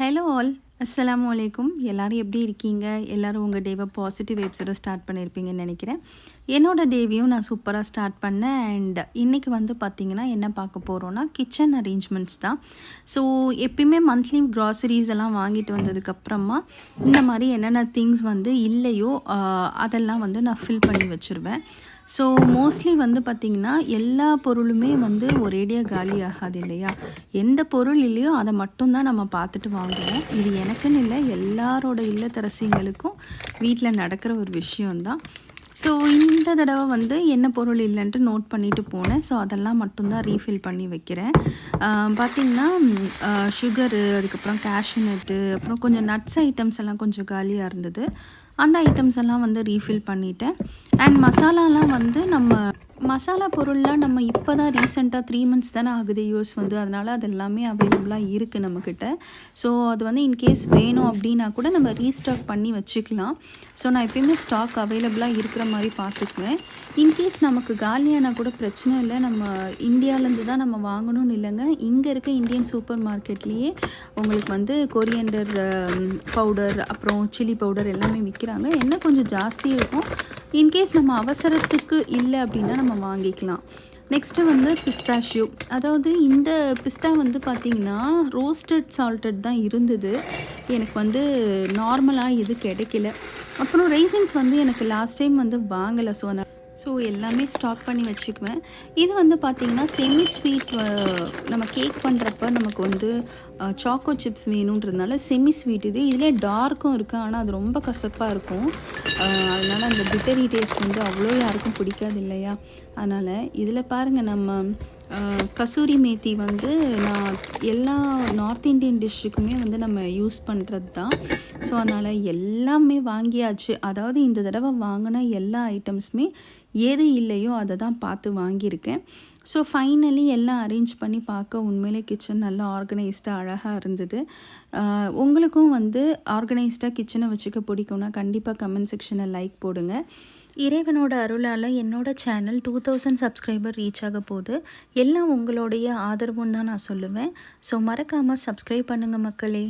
Hello all, அஸ்ஸலாமு அலைக்கும். எல்லோரும் எப்படி இருக்கீங்க? எல்லோரும் உங்கள் டேவை பாசிட்டிவ் வைப்ஸோட ஸ்டார்ட் பண்ணியிருப்பீங்கன்னு நினைக்கிறேன். என்னோடய டேவையும் நான் சூப்பராக ஸ்டார்ட் பண்ணேன். அண்ட் இன்றைக்கி வந்து பார்த்திங்கன்னா என்ன பார்க்க போகிறோன்னா கிச்சன் அரேஞ்ச்மெண்ட்ஸ் தான். ஸோ எப்பயுமே மந்த்லி க்ராசரிஸ் எல்லாம் வாங்கிட்டு வந்ததுக்கப்புறமா இந்த மாதிரி என்னென்ன திங்ஸ் வந்து இல்லையோ அதெல்லாம் வந்து நான் ஃபில் பண்ணி வச்சுருவேன். ஸோ மோஸ்ட்லி வந்து பார்த்திங்கன்னா எல்லா பொருளுமே வந்து ஒரேடியாக காலி ஆகாது இல்லையா? எந்த பொருள் இல்லையோ அதை மட்டும்தான் நம்ம பார்த்துட்டு வாங்குவோம். இது எனக்குன்னு இல்லை, எல்லாரோட இல்லத்தரசிங்களுக்கும் வீட்டில் நடக்கிற ஒரு விஷயந்தான். ஸோ இந்த தடவை வந்து என்ன பொருள் இல்லைன்ட்டு நோட் பண்ணிவிட்டு போனேன். ஸோ அதெல்லாம் மட்டும்தான் ரீஃபில் பண்ணி வைக்கிறேன். பார்த்திங்கன்னா சுகரு, அதுக்கப்புறம் கேஷ்யூ நட்டு, அப்புறம் கொஞ்சம் நட்ஸ் ஐட்டம்ஸ் எல்லாம் கொஞ்சம் காலியாக இருந்தது. அந்த ஐட்டம்ஸ் எல்லாம் வந்து ரீஃபில் பண்ணிட்டேன். அண்ட் மசாலாலாம் வந்து மசாலா பொருள்லாம் நம்ம இப்போ தான் ரீசெண்டாக 3 months தானே ஆகுது யூஸ் வந்து, அதனால் அது எல்லாமே அவைலபிளாக இருக்குது நம்மக்கிட்ட. ஸோ அது வந்து இன்கேஸ் வேணும் அப்படின்னா கூட நம்ம ரீஸ்டாக் பண்ணி வச்சுக்கலாம். ஸோ நான் எப்பயுமே ஸ்டாக் அவைலபிளாக இருக்கிற மாதிரி பார்த்துக்குவேன். இன்கேஸ் நமக்கு காலியானால் கூட பிரச்சனை இல்லை, நம்ம இந்தியாவிலேருந்து தான் நம்ம வாங்கணும்னு இல்லைங்க. இங்கே இருக்க இந்தியன் சூப்பர் மார்க்கெட்லேயே உங்களுக்கு வந்து கொரியண்டர் பவுடர், அப்புறம் சில்லி பவுடர் எல்லாமே விற்கிறாங்க. என்ன கொஞ்சம் ஜாஸ்தி இருக்கும். இன்கேஸ் நம்ம அவசரத்துக்கு இல்லை அப்படின்னா நம்ம வாங்கிக்கலாம். நெக்ஸ்ட்டு வந்து பிஸ்தாஷ்யூ. அதாவது இந்த பிஸ்தா வந்து பார்த்திங்கன்னா ரோஸ்டட் சால்டட் தான் இருந்தது. எனக்கு வந்து நார்மலாக இது கிடைக்கல. அப்புறம் ரைசின்ஸ் வந்து எனக்கு லாஸ்ட் டைம் வந்து வாங்கலை. ஸோ எல்லாமே ஸ்டாக் பண்ணி வச்சுக்குவேன். இது வந்து பார்த்திங்கன்னா செமி ஸ்வீட், நம்ம கேக் பண்ணுறப்ப நமக்கு வந்து சாக்கோ சிப்ஸ் வேணுன்றதுனால செமி ஸ்வீட் இது. இதிலே டார்க்கும் இருக்குது, ஆனால் அது ரொம்ப கசப்பாக இருக்கும். அதனால் அந்த பிட்டரி டேஸ்ட் வந்து அவ்வளோ யாருக்கும் பிடிக்காது இல்லையா? அதனால் இதில் பாருங்கள், நம்ம கசூரி மேத்தி வந்து நான் எல்லா நார்த் இண்டியன் டிஷ்ஷுக்குமே வந்து நம்ம யூஸ் பண்ணுறது தான். ஸோ அதனால் எல்லாமே வாங்கியாச்சு. அதாவது இந்த தடவை வாங்கின எல்லா ஐட்டம்ஸுமே எது இல்லையோ அதை தான் பார்த்து வாங்கியிருக்கேன். ஸோ ஃபைனலி எல்லாம் அரேஞ்ச் பண்ணி பார்க்க உண்மையிலே கிச்சன் நல்லா ஆர்கனைஸ்டாக அழகாக இருந்தது. உங்களுக்கும் வந்து ஆர்கனைஸ்டாக கிச்சனை வச்சுக்க பிடிக்கும்னா கண்டிப்பாக கமெண்ட் செக்ஷனில் லைக் போடுங்க. இறைவனோட அருளால் என்னோட சேனல் 2000 சப்ஸ்கிரைபர் ரீச் ஆக போகுது. எல்லாம் உங்களுடைய ஆதரவுன்னு தான் நான் சொல்லுவேன். ஸோ மறக்காமல் சப்ஸ்கிரைப் பண்ணுங்கள் மக்களே.